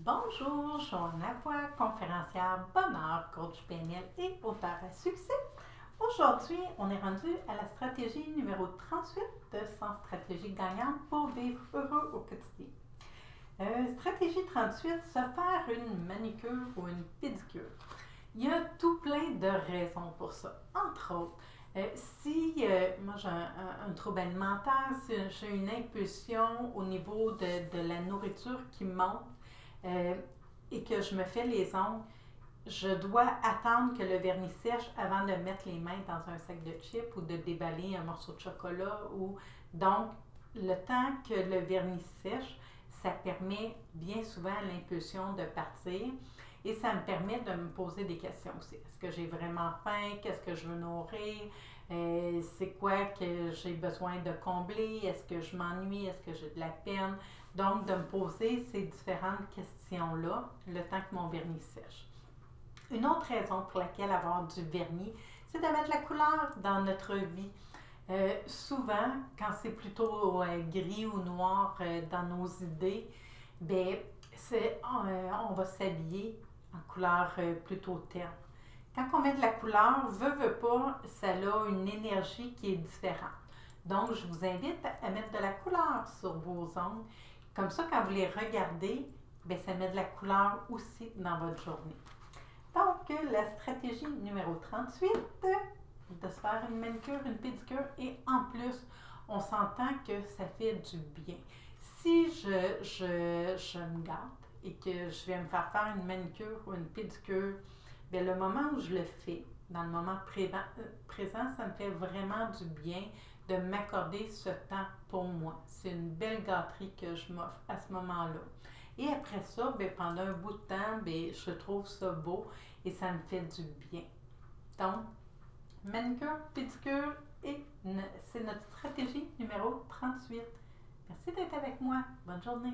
Bonjour, Joanne Lavoie, conférencière bonheur, coach PNL et auteur à succès. Aujourd'hui, on est rendu à la stratégie numéro 38 de 100 stratégies gagnantes pour vivre heureux au quotidien. Stratégie 38, se faire une manicure ou une pédicure. Il y a tout plein de raisons pour ça. Entre autres, si moi j'ai un trouble alimentaire, si j'ai une impulsion au niveau de la nourriture qui monte et que je me fais les ongles, je dois attendre que le vernis sèche avant de mettre les mains dans un sac de chips ou de déballer un morceau de chocolat. Donc, le temps que le vernis sèche, ça permet bien souvent à l'impulsion de partir et ça me permet de me poser des questions aussi. Est-ce que j'ai vraiment faim? Qu'est-ce que je veux nourrir? C'est quoi que j'ai besoin de combler? Est-ce que je m'ennuie? Est-ce que j'ai de la peine? Donc, de me poser ces différentes questions-là le temps que mon vernis sèche. Une autre raison pour laquelle avoir du vernis, c'est de mettre la couleur dans notre vie. Souvent, quand c'est plutôt gris ou noir dans nos idées, ben, on va s'habiller en couleur plutôt terne. Quand on met de la couleur, veut pas, ça a une énergie qui est différente. Donc, je vous invite à mettre de la couleur sur vos ongles. Comme ça, quand vous les regardez, ben, ça met de la couleur aussi dans votre journée. Donc, la stratégie numéro 38, de se faire une manicure, une pédicure, et en plus, on s'entend que ça fait du bien. Si je me gâte et que je vais me faire une manicure ou une pédicure, bien, le moment où je le fais, dans le moment présent, ça me fait vraiment du bien de m'accorder ce temps pour moi. C'est une belle gâterie que je m'offre à ce moment-là. Et après ça, bien, pendant un bout de temps, bien, je trouve ça beau et ça me fait du bien. Donc, manicure, pédicure, et c'est notre stratégie numéro 38. Merci d'être avec moi. Bonne journée.